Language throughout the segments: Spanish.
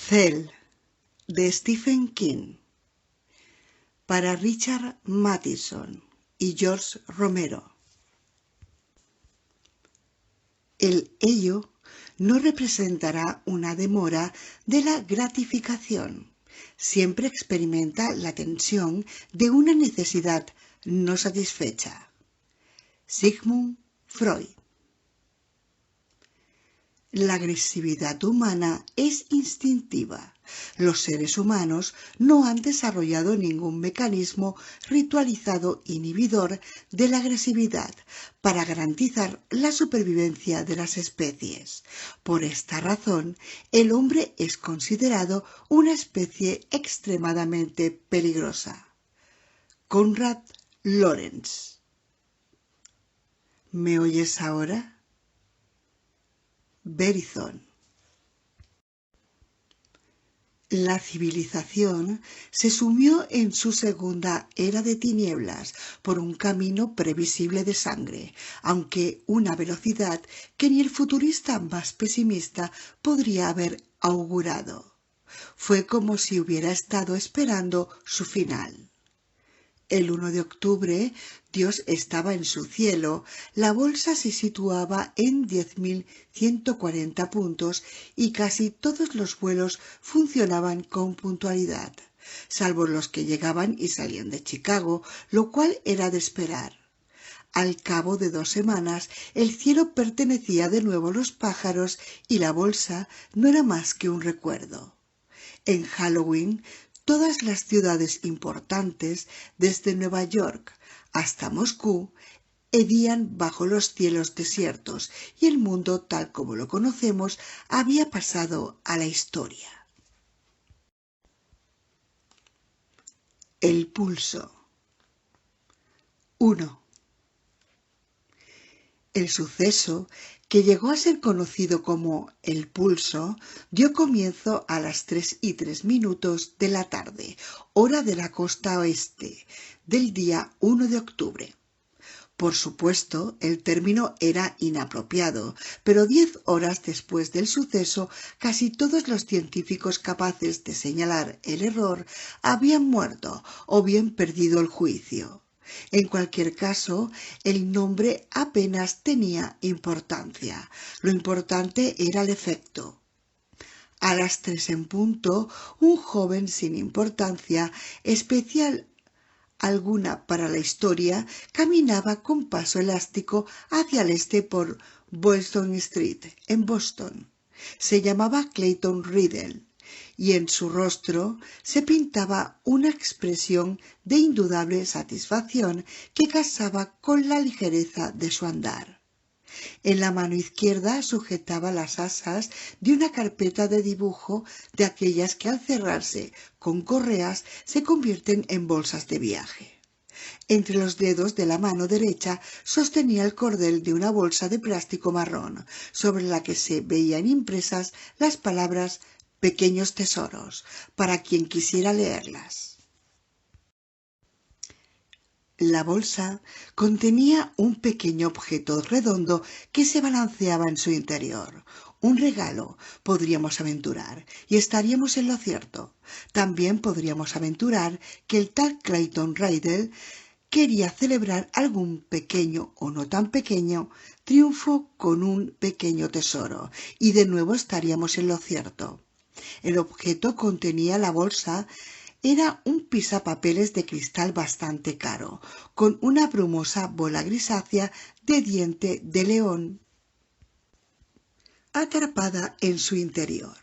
Cell, de Stephen King, para Richard Matheson y George Romero. El ello no representará una demora de la gratificación. Siempre experimenta la tensión de una necesidad no satisfecha. Sigmund Freud. La agresividad humana es instintiva. Los seres humanos no han desarrollado ningún mecanismo ritualizado inhibidor de la agresividad para garantizar la supervivencia de las especies. Por esta razón, el hombre es considerado una especie extremadamente peligrosa. Konrad Lorenz. ¿Me oyes ahora? Bergson. La civilización se sumió en su segunda era de tinieblas por un camino previsible de sangre, aunque una velocidad que ni el futurista más pesimista podría haber augurado. Fue como si hubiera estado esperando su final. El 1 de octubre, Dios estaba en su cielo, la bolsa se situaba en 10.140 puntos y casi todos los vuelos funcionaban con puntualidad, salvo los que llegaban y salían de Chicago, lo cual era de esperar. Al cabo de 2 semanas, el cielo pertenecía de nuevo a los pájaros y la bolsa no era más que un recuerdo. En Halloween, todas las ciudades importantes, desde Nueva York hasta Moscú, hedían bajo los cielos desiertos y el mundo tal como lo conocemos había pasado a la historia. El pulso. 1. El suceso, que llegó a ser conocido como el pulso, dio comienzo a las 3:03 de la tarde, hora de la costa oeste, del día 1 de octubre. Por supuesto, el término era inapropiado, pero 10 horas después del suceso, casi todos los científicos capaces de señalar el error habían muerto o bien perdido el juicio. En cualquier caso, el nombre apenas tenía importancia. Lo importante era el efecto. A las 3 en punto, un joven sin importancia especial alguna para la historia caminaba con paso elástico hacia el este por Boylston Street, en Boston. Se llamaba Clayton Riddle, y en su rostro se pintaba una expresión de indudable satisfacción que casaba con la ligereza de su andar. En la mano izquierda sujetaba las asas de una carpeta de dibujo, de aquellas que al cerrarse con correas se convierten en bolsas de viaje. Entre los dedos de la mano derecha sostenía el cordel de una bolsa de plástico marrón, sobre la que se veían impresas las palabras «Pequeños tesoros», para quien quisiera leerlas. La bolsa contenía un pequeño objeto redondo que se balanceaba en su interior. Un regalo, podríamos aventurar, y estaríamos en lo cierto. También podríamos aventurar que el tal Clayton Riddle quería celebrar algún pequeño o no tan pequeño triunfo con un pequeño tesoro, y de nuevo estaríamos en lo cierto. El objeto contenía la bolsa. Era un pisapapeles de cristal bastante caro, con una brumosa bola grisácea de diente de león atrapada en su interior.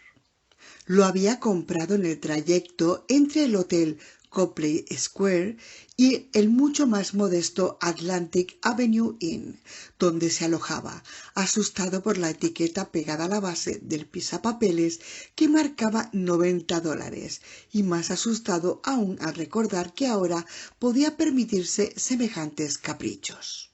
Lo había comprado en el trayecto entre el hotel Copley Square y el mucho más modesto Atlantic Avenue Inn, donde se alojaba, asustado por la etiqueta pegada a la base del pisapapeles que marcaba $90, y más asustado aún al recordar que ahora podía permitirse semejantes caprichos.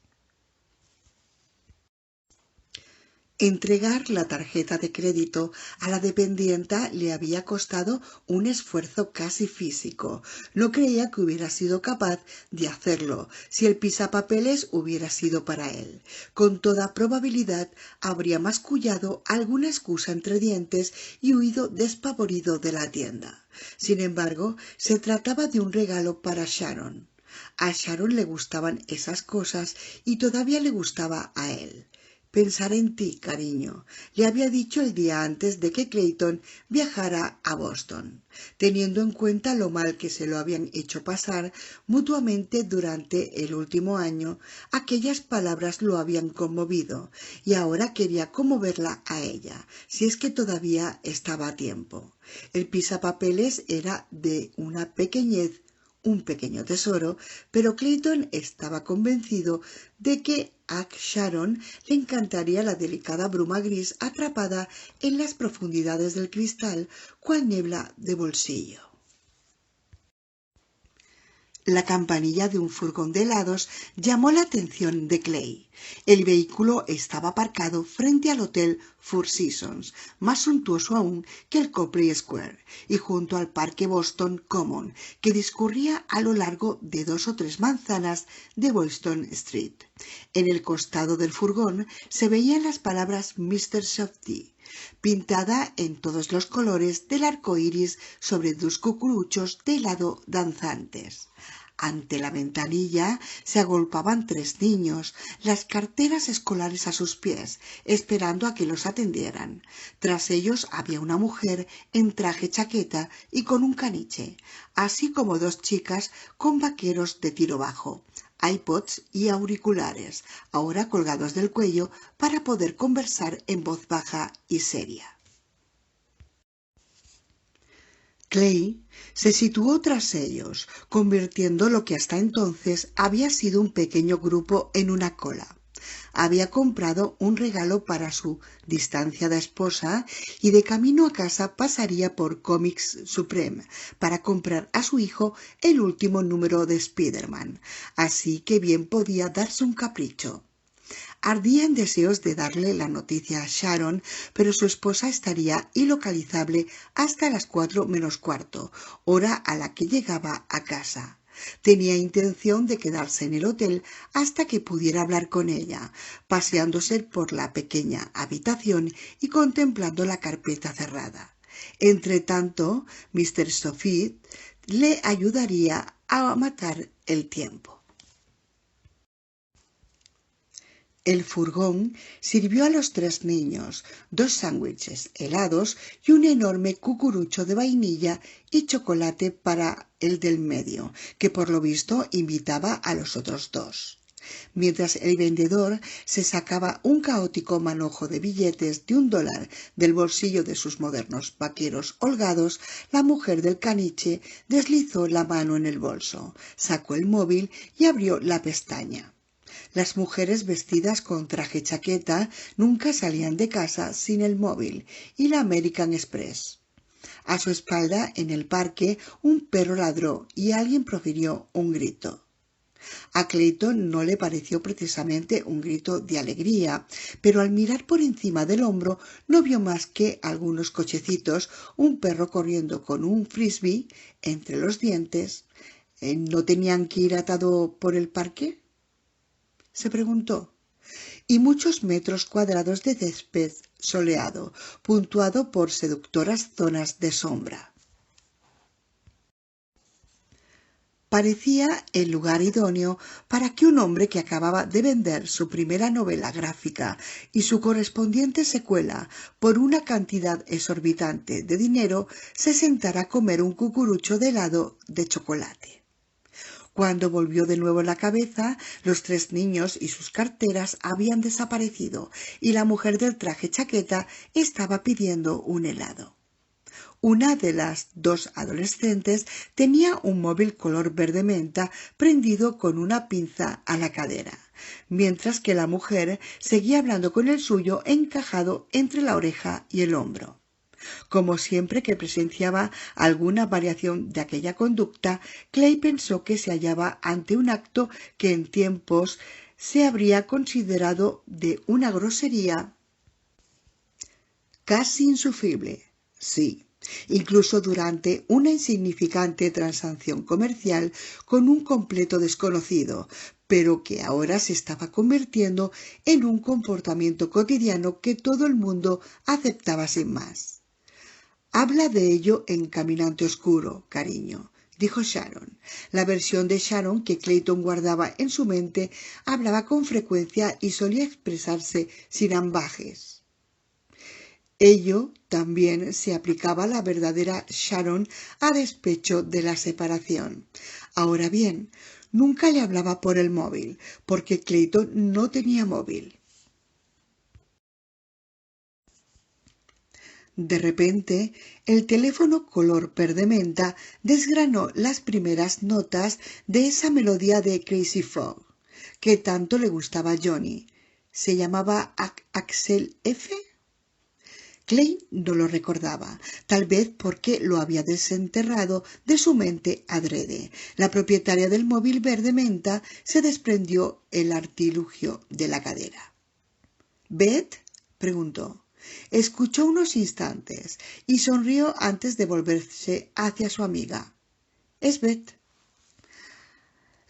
Entregar la tarjeta de crédito a la dependienta le había costado un esfuerzo casi físico. No creía que hubiera sido capaz de hacerlo si el pisapapeles hubiera sido para él. Con toda probabilidad habría mascullado alguna excusa entre dientes y huido despavorido de la tienda. Sin embargo, se trataba de un regalo para Sharon. A Sharon le gustaban esas cosas y todavía le gustaba a él. Pensar en ti, cariño, le había dicho el día antes de que Clayton viajara a Boston. Teniendo en cuenta lo mal que se lo habían hecho pasar mutuamente durante el último año, aquellas palabras lo habían conmovido, y ahora quería conmoverla a ella, si es que todavía estaba a tiempo. El pisapapeles era de una pequeñez, un pequeño tesoro, pero Clayton estaba convencido de que a Sharon le encantaría la delicada bruma gris atrapada en las profundidades del cristal, cual niebla de bolsillo. La campanilla de un furgón de helados llamó la atención de Clay. El vehículo estaba aparcado frente al Hotel Four Seasons, más suntuoso aún que el Copley Square, y junto al Parque Boston Common, que discurría a lo largo de 2 o 3 manzanas de Boylston Street. En el costado del furgón se veían las palabras Mr. Softy, pintada en todos los colores del arco iris sobre 2 cucuruchos de helado danzantes. Ante la ventanilla se agolpaban 3 niños, las carteras escolares a sus pies, esperando a que los atendieran. Tras ellos había una mujer en traje chaqueta y con un caniche, así como 2 chicas con vaqueros de tiro bajo, iPods y auriculares, ahora colgados del cuello para poder conversar en voz baja y seria. Clay se situó tras ellos, convirtiendo lo que hasta entonces había sido un pequeño grupo en una cola. Había comprado un regalo para su distanciada esposa y de camino a casa pasaría por Comics Supreme para comprar a su hijo el último número de Spider-Man, así que bien podía darse un capricho. Ardía en deseos de darle la noticia a Sharon, pero su esposa estaría ilocalizable hasta las 4 menos cuarto, hora a la que llegaba a casa. Tenía intención de quedarse en el hotel hasta que pudiera hablar con ella, paseándose por la pequeña habitación y contemplando la carpeta cerrada. Entretanto, Mr. Softy le ayudaría a matar el tiempo. El furgón sirvió a los 3 niños 2 sándwiches helados y un enorme cucurucho de vainilla y chocolate para el del medio, que por lo visto invitaba a los otros 2. Mientras el vendedor se sacaba un caótico manojo de billetes de $1 del bolsillo de sus modernos vaqueros holgados, la mujer del caniche deslizó la mano en el bolso, sacó el móvil y abrió la pestaña. Las mujeres vestidas con traje chaqueta nunca salían de casa sin el móvil y la American Express. A su espalda, en el parque, un perro ladró y alguien profirió un grito. A Clayton no le pareció precisamente un grito de alegría, pero al mirar por encima del hombro no vio más que algunos cochecitos, un perro corriendo con un frisbee entre los dientes. ¿No tenían que ir atado por el parque?, se preguntó, y muchos metros cuadrados de césped soleado, puntuado por seductoras zonas de sombra. Parecía el lugar idóneo para que un hombre que acababa de vender su primera novela gráfica y su correspondiente secuela por una cantidad exorbitante de dinero se sentara a comer un cucurucho de helado de chocolate. Cuando volvió de nuevo la cabeza, los 3 niños y sus carteras habían desaparecido y la mujer del traje chaqueta estaba pidiendo un helado. Una de las 2 adolescentes tenía un móvil color verde menta prendido con una pinza a la cadera, mientras que la mujer seguía hablando con el suyo encajado entre la oreja y el hombro. Como siempre que presenciaba alguna variación de aquella conducta, Clay pensó que se hallaba ante un acto que en tiempos se habría considerado de una grosería casi insufrible. Sí, incluso durante una insignificante transacción comercial con un completo desconocido, pero que ahora se estaba convirtiendo en un comportamiento cotidiano que todo el mundo aceptaba sin más. Habla de ello en Caminante Oscuro, cariño, dijo Sharon. La versión de Sharon que Clayton guardaba en su mente hablaba con frecuencia y solía expresarse sin ambajes. Ello también se aplicaba a la verdadera Sharon a despecho de la separación. Ahora bien, nunca le hablaba por el móvil, porque Clayton no tenía móvil. De repente, el teléfono color perdementa desgranó las primeras notas de esa melodía de Crazy Frog, que tanto le gustaba a Johnny. ¿Se llamaba Axel F? Klein no lo recordaba, tal vez porque lo había desenterrado de su mente adrede. La propietaria del móvil verde menta se desprendió el artilugio de la cadera. ¿Beth? Preguntó. Escuchó unos instantes y sonrió antes de volverse hacia su amiga. Es Beth.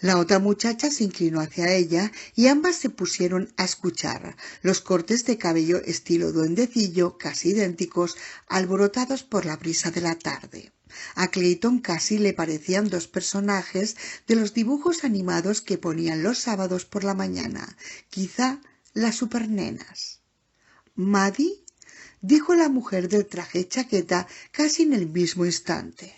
La otra muchacha se inclinó hacia ella y ambas se pusieron a escuchar los cortes de cabello estilo duendecillo, casi idénticos, alborotados por la brisa de la tarde. A Clayton casi le parecían dos personajes de los dibujos animados que ponían los sábados por la mañana, quizá las supernenas. —¿Maddie? —dijo la mujer del traje chaqueta casi en el mismo instante.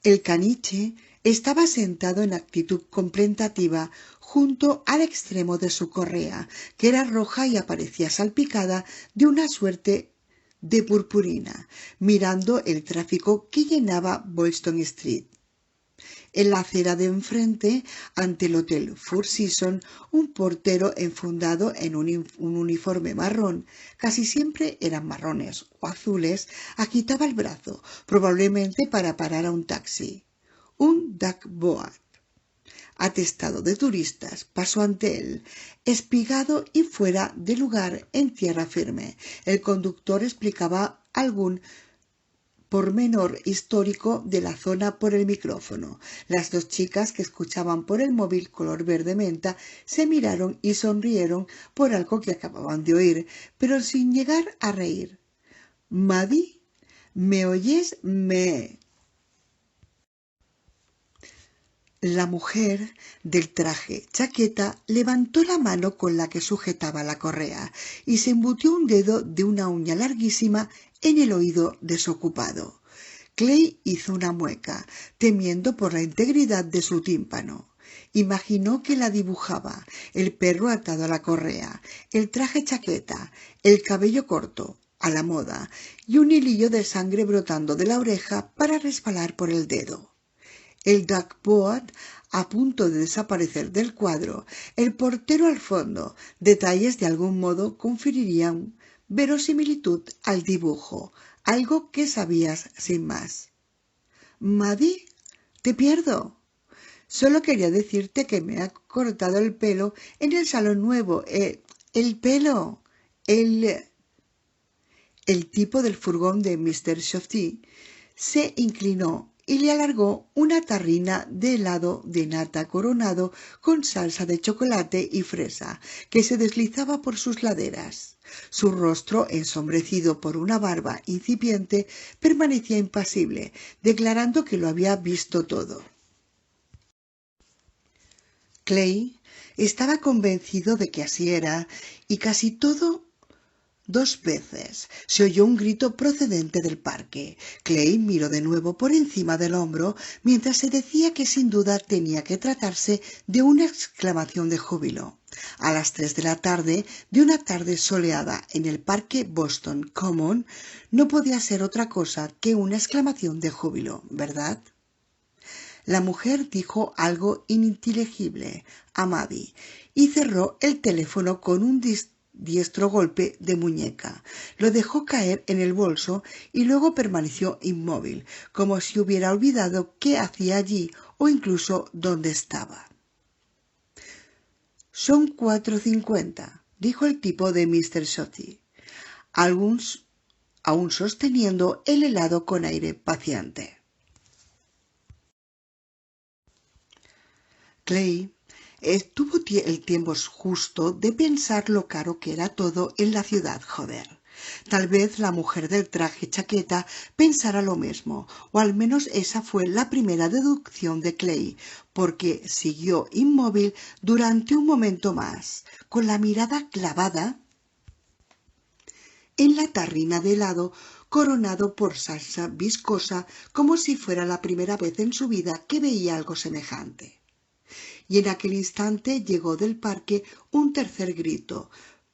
El caniche estaba sentado en actitud contemplativa junto al extremo de su correa, que era roja y aparecía salpicada de una suerte de purpurina, mirando el tráfico que llenaba Boylston Street. En la acera de enfrente, ante el Hotel Four Seasons, un portero enfundado en un uniforme marrón, casi siempre eran marrones o azules, agitaba el brazo, probablemente para parar a un taxi. Un duckboat, atestado de turistas, pasó ante él, espigado y fuera de lugar en tierra firme. El conductor explicaba algún pormenor histórico de la zona por el micrófono. Las dos chicas que escuchaban por el móvil color verde menta se miraron y sonrieron por algo que acababan de oír, pero sin llegar a reír. —¿Maddie? ¿Me oyes? La mujer del traje chaqueta levantó la mano con la que sujetaba la correa y se embutió un dedo de una uña larguísima en el oído desocupado. Clay hizo una mueca, temiendo por la integridad de su tímpano. Imaginó que la dibujaba, el perro atado a la correa, el traje chaqueta, el cabello corto, a la moda, y un hilillo de sangre brotando de la oreja para resbalar por el dedo. El duckboat a punto de desaparecer del cuadro, el portero al fondo, detalles de algún modo conferirían verosimilitud al dibujo, algo que sabías sin más. —¿Maddie? —Te pierdo. Solo quería decirte que me ha cortado el pelo en el salón nuevo. El pelo. El tipo del furgón de Mr. Shofty se inclinó y le alargó una tarrina de helado de nata coronado con salsa de chocolate y fresa que se deslizaba por sus laderas. Su rostro, ensombrecido por una barba incipiente, permanecía impasible, declarando que lo había visto todo. Clay estaba convencido de que así era, y casi todo. Dos veces se oyó un grito procedente del parque. Clay miró de nuevo por encima del hombro mientras se decía que sin duda tenía que tratarse de una exclamación de júbilo. A las 3 de la tarde de una tarde soleada en el parque Boston Common no podía ser otra cosa que una exclamación de júbilo, ¿verdad? La mujer dijo algo ininteligible a Maddie y cerró el teléfono con un diestro golpe de muñeca. Lo dejó caer en el bolso y luego permaneció inmóvil, como si hubiera olvidado qué hacía allí o incluso dónde estaba. —Son 4:50 dijo el tipo de Mr. Shotty, aún sosteniendo el helado con aire paciente. Clay tuvo el tiempo justo de pensar lo caro que era todo en la ciudad, joder. Tal vez la mujer del traje chaqueta pensara lo mismo, o al menos esa fue la primera deducción de Clay, porque siguió inmóvil durante un momento más, con la mirada clavada en la tarrina de helado coronado por salsa viscosa, como si fuera la primera vez en su vida que veía algo semejante. Y en aquel instante llegó del parque un tercer grito,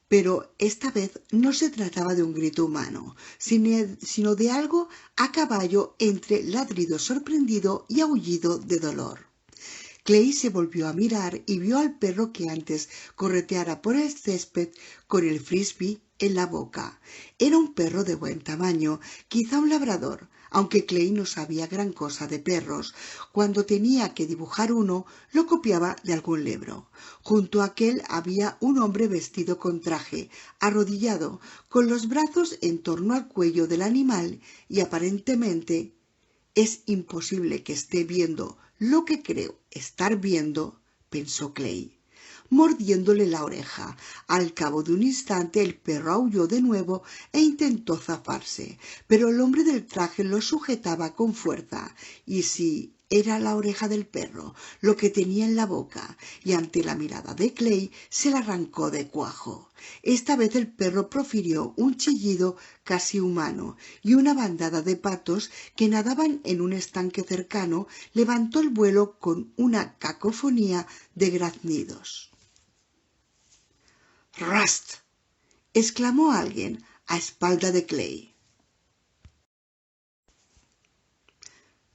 pero esta vez no se trataba de un grito humano, sino de algo a caballo entre ladrido sorprendido y aullido de dolor. Clay se volvió a mirar y vio al perro que antes correteara por el césped con el frisbee en la boca. Era un perro de buen tamaño, quizá un labrador, aunque Clay no sabía gran cosa de perros. Cuando tenía que dibujar uno, lo copiaba de algún libro. Junto a aquel había un hombre vestido con traje, arrodillado, con los brazos en torno al cuello del animal y aparentemente es imposible que esté viendo lo que creo estar viendo, pensó Clay, mordiéndole la oreja. Al cabo de un instante el perro aulló de nuevo e intentó zafarse, pero el hombre del traje lo sujetaba con fuerza, y si era la oreja del perro lo que tenía en la boca, y ante la mirada de Clay se la arrancó de cuajo. Esta vez el perro profirió un chillido casi humano, y una bandada de patos que nadaban en un estanque cercano levantó el vuelo con una cacofonía de graznidos. «¡Rust!», exclamó alguien a espalda de Clay.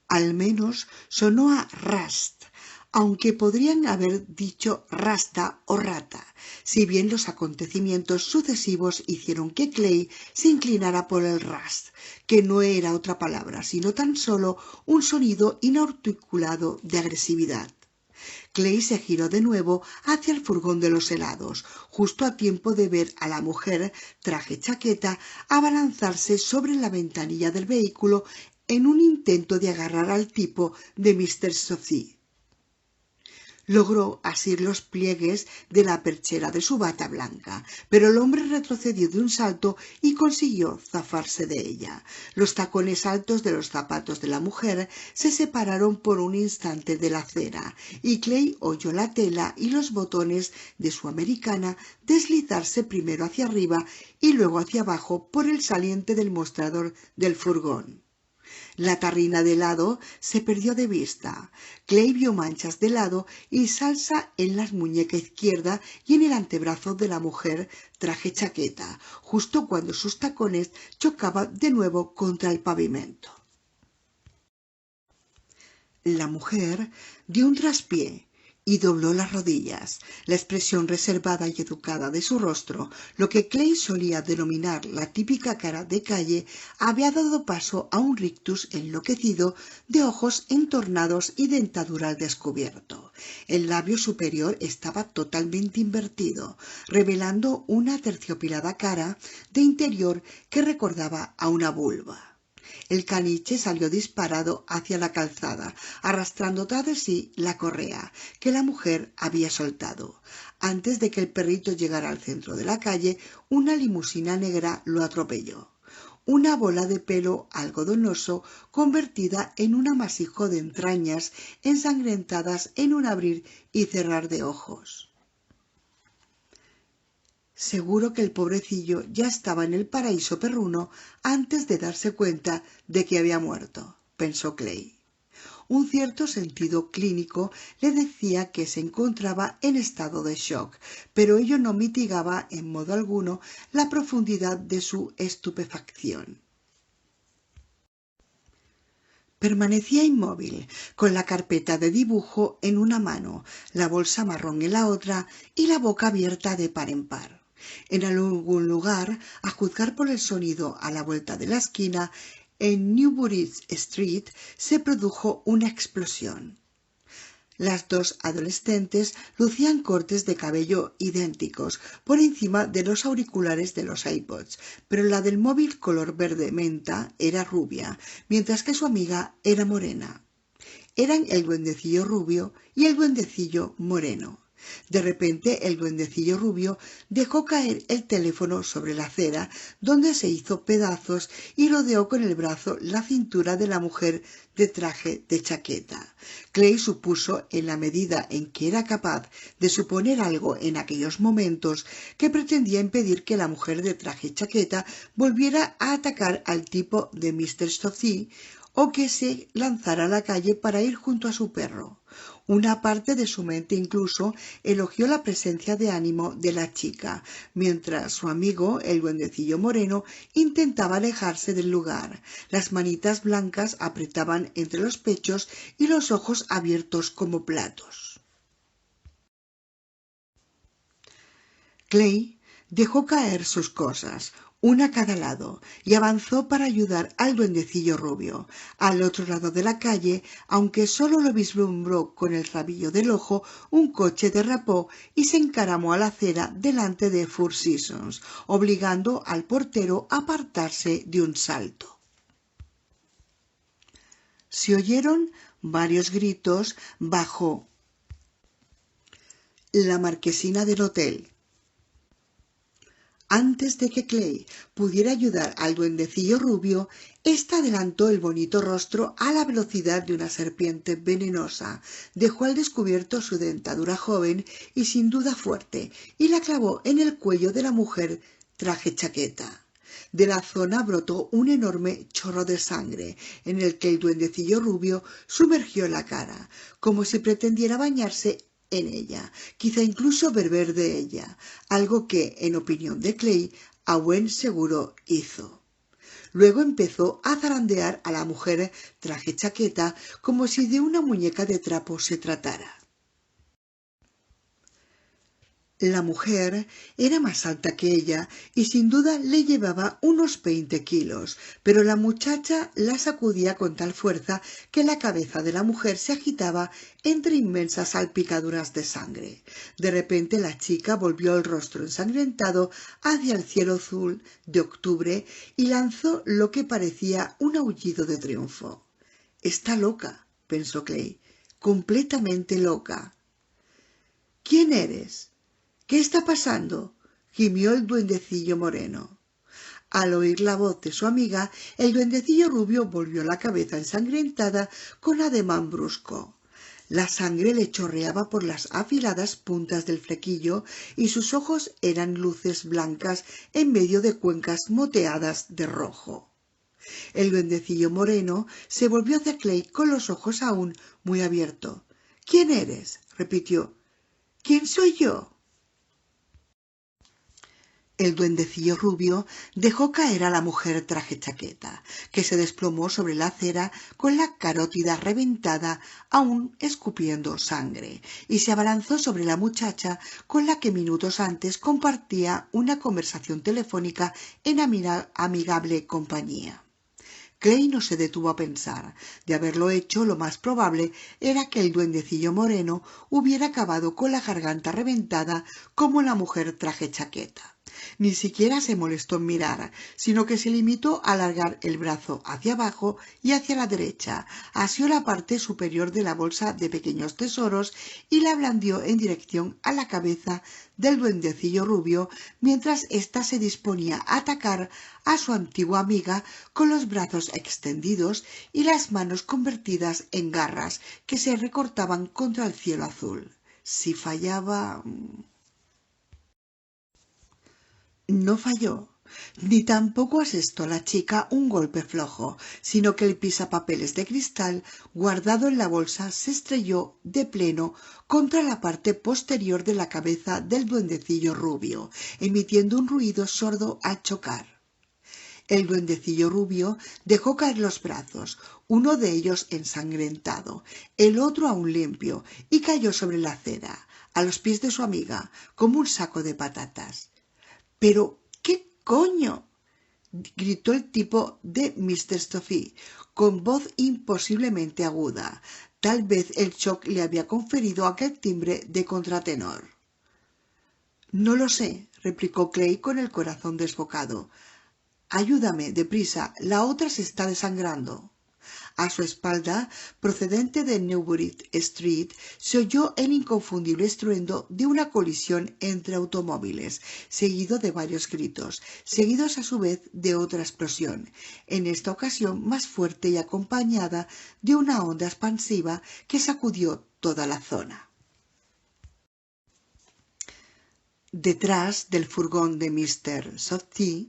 Al menos sonó a Rust, aunque podrían haber dicho rasta o rata, si bien los acontecimientos sucesivos hicieron que Clay se inclinara por el Rust, que no era otra palabra, sino tan solo un sonido inarticulado de agresividad. Clay se giró de nuevo hacia el furgón de los helados, justo a tiempo de ver a la mujer traje chaqueta abalanzarse sobre la ventanilla del vehículo en un intento de agarrar al tipo de Mr. Shotty. Logró asir los pliegues de la perchera de su bata blanca, pero el hombre retrocedió de un salto y consiguió zafarse de ella. Los tacones altos de los zapatos de la mujer se separaron por un instante de la acera, y Clay oyó la tela y los botones de su americana deslizarse primero hacia arriba y luego hacia abajo por el saliente del mostrador del furgón. La tarrina de helado se perdió de vista. Clay vio manchas de helado y salsa en la muñeca izquierda y en el antebrazo de la mujer traje chaqueta, justo cuando sus tacones chocaban de nuevo contra el pavimento. La mujer dio un traspié y dobló las rodillas. La expresión reservada y educada de su rostro, lo que Clay solía denominar la típica cara de calle, había dado paso a un rictus enloquecido de ojos entornados y dentadura al descubierto. El labio superior estaba totalmente invertido, revelando una aterciopelada cara de interior que recordaba a una vulva. El caniche salió disparado hacia la calzada, arrastrando tras de sí la correa que la mujer había soltado. Antes de que el perrito llegara al centro de la calle, una limusina negra lo atropelló. Una bola de pelo algodonoso convertida en un amasijo de entrañas ensangrentadas en un abrir y cerrar de ojos. Seguro que el pobrecillo ya estaba en el paraíso perruno antes de darse cuenta de que había muerto, pensó Clay. Un cierto sentido clínico le decía que se encontraba en estado de shock, pero ello no mitigaba en modo alguno la profundidad de su estupefacción. Permanecía inmóvil, con la carpeta de dibujo en una mano, la bolsa marrón en la otra y la boca abierta de par en par. En algún lugar, a juzgar por el sonido a la vuelta de la esquina, en Newbury Street se produjo una explosión. Las dos adolescentes lucían cortes de cabello idénticos por encima de los auriculares de los iPods, pero la del móvil color verde menta era rubia, mientras que su amiga era morena. Eran el duendecillo rubio y el duendecillo moreno. De repente el duendecillo rubio dejó caer el teléfono sobre la acera, donde se hizo pedazos y rodeó con el brazo la cintura de la mujer de traje de chaqueta. Clay supuso, en la medida en que era capaz de suponer algo en aquellos momentos, que pretendía impedir que la mujer de traje chaqueta volviera a atacar al tipo de Mr. Sophie o que se lanzara a la calle para ir junto a su perro. Una parte de su mente incluso elogió la presencia de ánimo de la chica, mientras su amigo, el duendecillo moreno, intentaba alejarse del lugar. Las manitas blancas apretaban entre los pechos y los ojos abiertos como platos. Clay dejó caer sus cosas, una a cada lado, y avanzó para ayudar al duendecillo rubio. Al otro lado de la calle, aunque solo lo vislumbró con el rabillo del ojo, un coche derrapó y se encaramó a la acera delante de Four Seasons, obligando al portero a apartarse de un salto. Se oyeron varios gritos bajo la marquesina del hotel. Antes de que Clay pudiera ayudar al duendecillo rubio, ésta adelantó el bonito rostro a la velocidad de una serpiente venenosa, dejó al descubierto su dentadura joven y sin duda fuerte, y la clavó en el cuello de la mujer traje chaqueta. De la zona brotó un enorme chorro de sangre, en el que el duendecillo rubio sumergió la cara, como si pretendiera bañarse en ella, quizá incluso beber de ella, algo que, en opinión de Clay, a buen seguro hizo. Luego empezó a zarandear a la mujer traje chaqueta como si de una muñeca de trapo se tratara. La mujer era más alta que ella y sin duda le llevaba unos 20 kilos, pero la muchacha la sacudía con tal fuerza que la cabeza de la mujer se agitaba entre inmensas salpicaduras de sangre. De repente la chica volvió el rostro ensangrentado hacia el cielo azul de octubre y lanzó lo que parecía un aullido de triunfo. «Está loca», pensó Clay, «completamente loca». «¿Quién eres? ¿Qué está pasando?», gimió el duendecillo moreno. Al oír la voz de su amiga, el duendecillo rubio volvió la cabeza ensangrentada con ademán brusco. La sangre le chorreaba por las afiladas puntas del flequillo y sus ojos eran luces blancas en medio de cuencas moteadas de rojo. El duendecillo moreno se volvió hacia Clay con los ojos aún muy abiertos. «¿Quién eres?», repitió. «¿Quién soy yo?». El duendecillo rubio dejó caer a la mujer traje chaqueta, que se desplomó sobre la acera con la carótida reventada, aún escupiendo sangre, y se abalanzó sobre la muchacha con la que minutos antes compartía una conversación telefónica en amigable compañía. Clay no se detuvo a pensar. De haberlo hecho, lo más probable era que el duendecillo moreno hubiera acabado con la garganta reventada como la mujer traje chaqueta. Ni siquiera se molestó en mirar, sino que se limitó a alargar el brazo hacia abajo y hacia la derecha, asió la parte superior de la bolsa de pequeños tesoros y la blandió en dirección a la cabeza del duendecillo rubio, mientras ésta se disponía a atacar a su antigua amiga con los brazos extendidos y las manos convertidas en garras que se recortaban contra el cielo azul. Si fallaba... No falló, ni tampoco asestó la chica un golpe flojo, sino que el pisapapeles de cristal guardado en la bolsa se estrelló de pleno contra la parte posterior de la cabeza del duendecillo rubio, emitiendo un ruido sordo al chocar. El duendecillo rubio dejó caer los brazos, uno de ellos ensangrentado, el otro aún limpio, y cayó sobre la acera, a los pies de su amiga, como un saco de patatas. «¿Pero qué coño?», gritó el tipo de Mr. Stuffy, con voz imposiblemente aguda. Tal vez el shock le había conferido aquel timbre de contratenor. No lo sé, replicó Clay con el corazón desbocado. Ayúdame, deprisa, la otra se está desangrando. A su espalda, procedente de Newbury Street, se oyó el inconfundible estruendo de una colisión entre automóviles, seguido de varios gritos, seguidos a su vez de otra explosión, en esta ocasión más fuerte y acompañada de una onda expansiva que sacudió toda la zona. Detrás del furgón de Mr. Softee,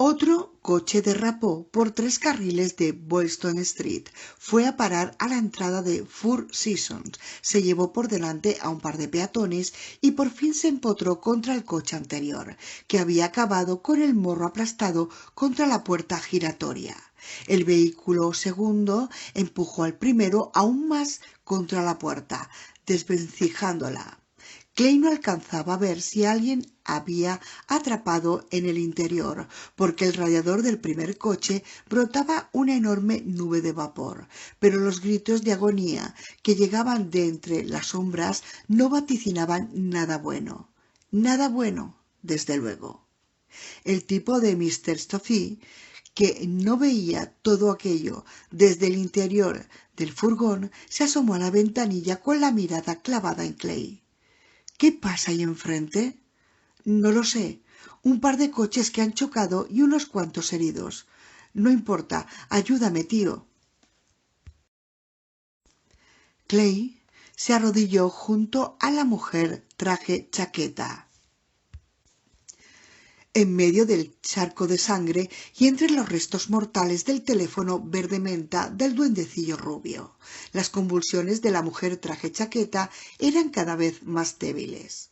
otro coche derrapó por 3 carriles de Boylston Street. Fue a parar a la entrada de Four Seasons, se llevó por delante a un par de peatones y por fin se empotró contra el coche anterior, que había acabado con el morro aplastado contra la puerta giratoria. El vehículo segundo empujó al primero aún más contra la puerta, desvencijándola. Clay no alcanzaba a ver si alguien había atrapado en el interior, porque el radiador del primer coche brotaba una enorme nube de vapor, pero los gritos de agonía que llegaban de entre las sombras no vaticinaban nada bueno. Nada bueno, desde luego. El tipo de Mr. Stuffy, que no veía todo aquello desde el interior del furgón, se asomó a la ventanilla con la mirada clavada en Clay. ¿Qué pasa ahí enfrente? No lo sé. Un par de coches que han chocado y unos cuantos heridos. No importa. Ayúdame, tío. Clay se arrodilló junto a la mujer traje chaqueta, en medio del charco de sangre y entre los restos mortales del teléfono verde menta del duendecillo rubio. Las convulsiones de la mujer traje chaqueta eran cada vez más débiles.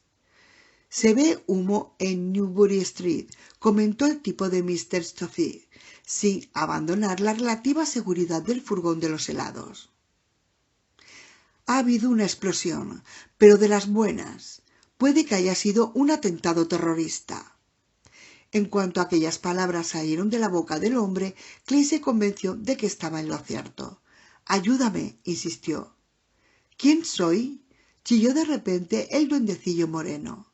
Se ve humo en Newbury Street, comentó el tipo de Mr. Stuffy, sin abandonar la relativa seguridad del furgón de los helados. Ha habido una explosión, pero de las buenas. Puede que haya sido un atentado terrorista. En cuanto aquellas palabras salieron de la boca del hombre, Clay se convenció de que estaba en lo cierto. Ayúdame, insistió. ¿Quién soy? Chilló de repente el duendecillo moreno.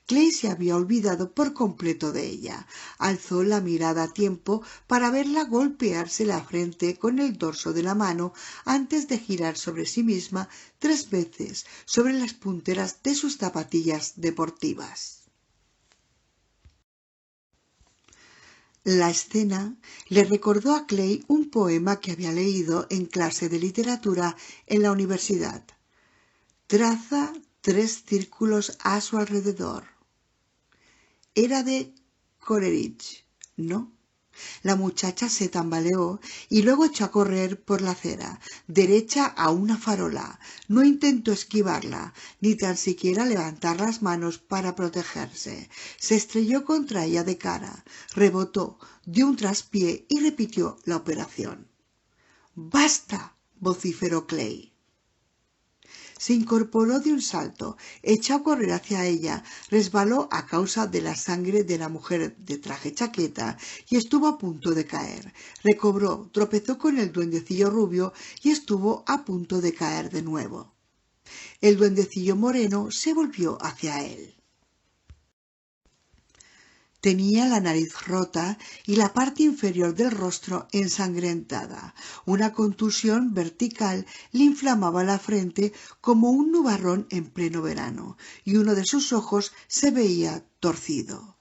Clay se había olvidado por completo de ella. Alzó la mirada a tiempo para verla golpearse la frente con el dorso de la mano antes de girar sobre sí misma 3 veces sobre las punteras de sus zapatillas deportivas. La escena le recordó a Clay un poema que había leído en clase de literatura en la universidad. Traza 3 círculos a su alrededor. Era de Coleridge, ¿no? La muchacha se tambaleó y luego echó a correr por la acera, derecha a una farola. No intentó esquivarla, ni tan siquiera levantar las manos para protegerse. Se estrelló contra ella de cara, rebotó, dio un traspié y repitió la operación. ¡Basta!, vociferó Clay. Se incorporó de un salto, echó a correr hacia ella, resbaló a causa de la sangre de la mujer de traje chaqueta y estuvo a punto de caer. Recobró, tropezó con el duendecillo rubio y estuvo a punto de caer de nuevo. El duendecillo moreno se volvió hacia él. Tenía la nariz rota y la parte inferior del rostro ensangrentada. Una contusión vertical le inflamaba la frente como un nubarrón en pleno verano, y uno de sus ojos se veía torcido.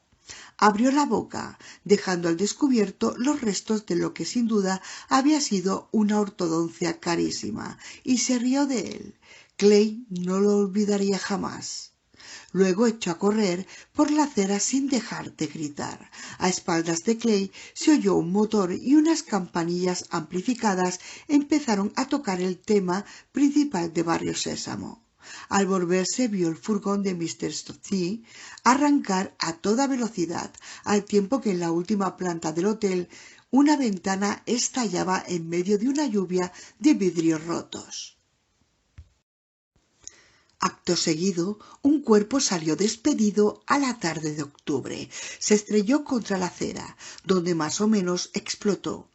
Abrió la boca, dejando al descubierto los restos de lo que sin duda había sido una ortodoncia carísima, y se rió de él. Clay no lo olvidaría jamás. Luego echó a correr por la acera sin dejar de gritar. A espaldas de Clay se oyó un motor y unas campanillas amplificadas empezaron a tocar el tema principal de Barrio Sésamo. Al volverse vio el furgón de Mr. Stuffy arrancar a toda velocidad, al tiempo que en la última planta del hotel una ventana estallaba en medio de una lluvia de vidrios rotos. Acto seguido, un cuerpo salió despedido a la tarde de octubre. Se estrelló contra la acera, donde más o menos explotó.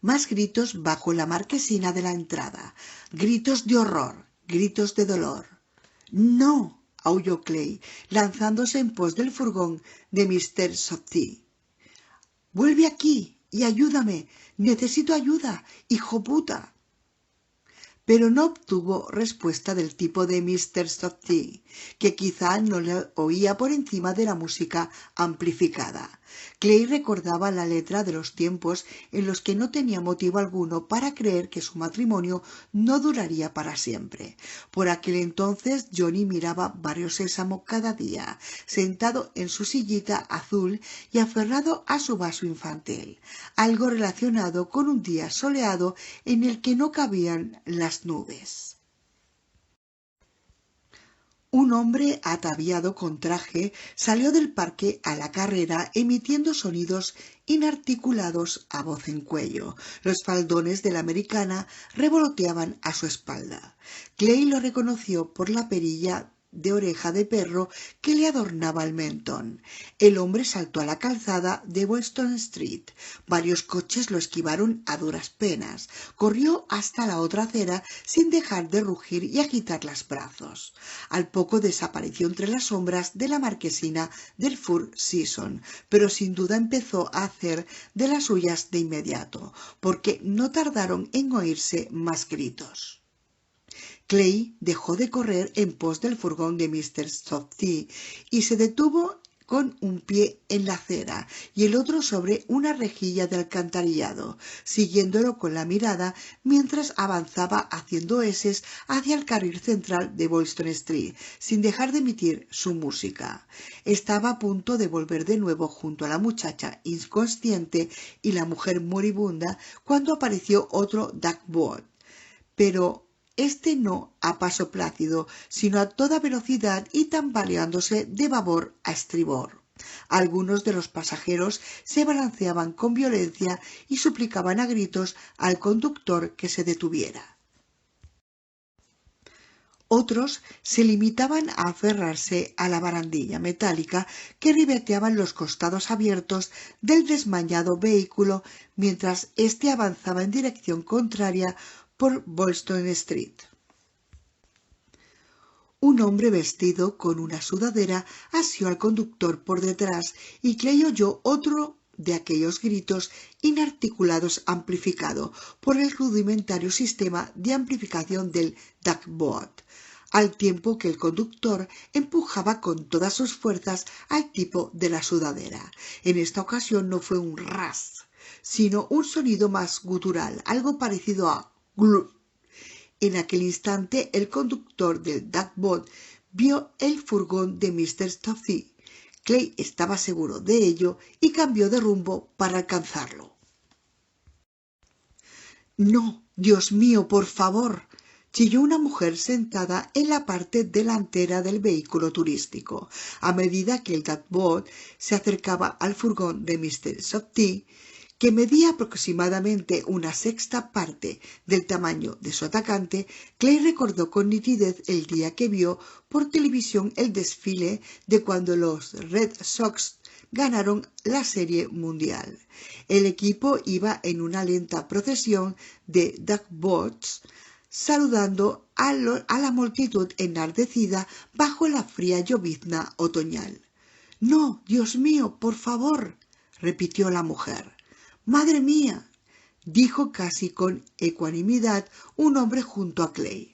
Más gritos bajo la marquesina de la entrada. Gritos de horror, gritos de dolor. ¡No!, aulló Clay, lanzándose en pos del furgón de Mr. Softly. ¡Vuelve aquí y ayúdame! ¡Necesito ayuda, hijo puta! Pero no obtuvo respuesta del tipo de Mr. Softly, que quizá no le oía por encima de la música amplificada. Clay recordaba la letra de los tiempos en los que no tenía motivo alguno para creer que su matrimonio no duraría para siempre. Por aquel entonces Johnny miraba Barrio Sésamo cada día, sentado en su sillita azul y aferrado a su vaso infantil, algo relacionado con un día soleado en el que no cabían las nubes. Un hombre ataviado con traje salió del parque a la carrera emitiendo sonidos inarticulados a voz en cuello. Los faldones de la americana revoloteaban a su espalda. Clay lo reconoció por la perilla de oreja de perro que le adornaba el mentón. El hombre saltó a la calzada de Weston Street. Varios coches lo esquivaron a duras penas. Corrió hasta la otra acera sin dejar de rugir y agitar los brazos. Al poco desapareció entre las sombras de la marquesina del Four Seasons, pero sin duda empezó a hacer de las suyas de inmediato, porque no tardaron en oírse más gritos. Clay dejó de correr en pos del furgón de Mr. Softly y se detuvo con un pie en la acera y el otro sobre una rejilla de alcantarillado, siguiéndolo con la mirada mientras avanzaba haciendo eses hacia el carril central de Boylston Street, sin dejar de emitir su música. Estaba a punto de volver de nuevo junto a la muchacha inconsciente y la mujer moribunda cuando apareció otro duckboat, pero este no a paso plácido, sino a toda velocidad y tambaleándose de babor a estribor. Algunos de los pasajeros se balanceaban con violencia y suplicaban a gritos al conductor que se detuviera. Otros se limitaban a aferrarse a la barandilla metálica que ribeteaban los costados abiertos del desmañado vehículo mientras éste avanzaba en dirección contraria por Boylston Street. Un hombre vestido con una sudadera asió al conductor por detrás y Clay oyó otro de aquellos gritos inarticulados amplificado por el rudimentario sistema de amplificación del duckboat, al tiempo que el conductor empujaba con todas sus fuerzas al tipo de la sudadera. En esta ocasión no fue un ras, sino un sonido más gutural, algo parecido a glup. En aquel instante el conductor del duckboat vio el furgón de Mr. Softly. Clay estaba seguro de ello y cambió de rumbo para alcanzarlo. «No, Dios mío, por favor», chilló una mujer sentada en la parte delantera del vehículo turístico. A medida que el duckboat se acercaba al furgón de Mr. Softly, que medía aproximadamente una sexta parte del tamaño de su atacante, Clay recordó con nitidez el día que vio por televisión el desfile de cuando los Red Sox ganaron la Serie Mundial. El equipo iba en una lenta procesión de duckboats, saludando a la multitud enardecida bajo la fría llovizna otoñal. «No, Dios mío, por favor», repitió la mujer. «¡Madre mía!», dijo casi con ecuanimidad un hombre junto a Clay.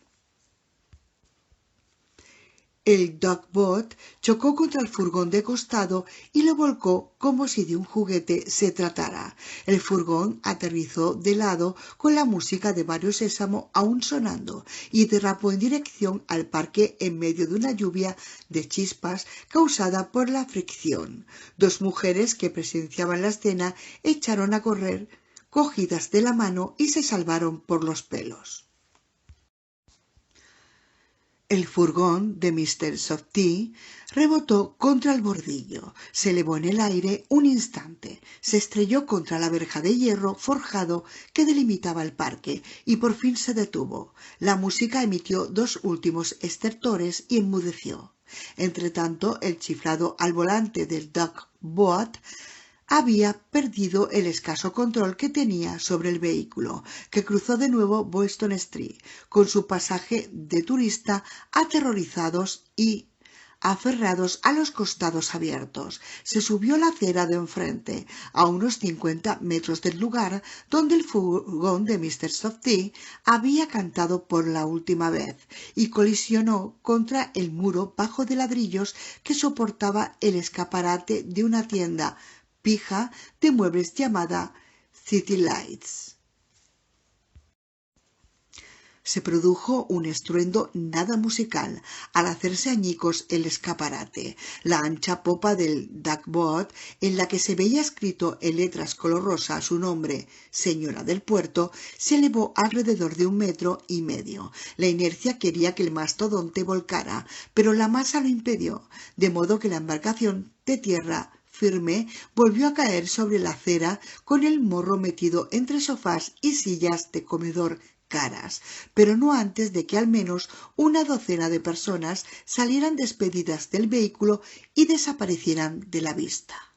El duckboat chocó contra el furgón de costado y lo volcó como si de un juguete se tratara. El furgón aterrizó de lado con la música de Barrio Sésamo aún sonando y derrapó en dirección al parque en medio de una lluvia de chispas causada por la fricción. Dos mujeres que presenciaban la escena echaron a correr cogidas de la mano y se salvaron por los pelos. El furgón de Mr. Softy rebotó contra el bordillo, se elevó en el aire un instante, se estrelló contra la verja de hierro forjado que delimitaba el parque y por fin se detuvo. La música emitió dos últimos estertores y enmudeció. Entretanto, el chiflado al volante del Duck Boat había perdido el escaso control que tenía sobre el vehículo, que cruzó de nuevo Boylston Street, con su pasaje de turista aterrorizados y aferrados a los costados abiertos. Se subió la acera de enfrente, a unos 50 metros del lugar donde el furgón de Mr. Softy había cantado por la última vez, y colisionó contra el muro bajo de ladrillos que soportaba el escaparate de una tienda pija de muebles llamada City Lights. Se produjo un estruendo nada musical al hacerse añicos el escaparate. La ancha popa del duckboat, en la que se veía escrito en letras color rosa su nombre, Señora del Puerto, se elevó alrededor de 1,5 metros. La inercia quería que el mastodonte volcara, pero la masa lo impidió, de modo que la embarcación de tierra firme volvió a caer sobre la acera con el morro metido entre sofás y sillas de comedor caras, pero no antes de que al menos una docena de personas salieran despedidas del vehículo y desaparecieran de la vista.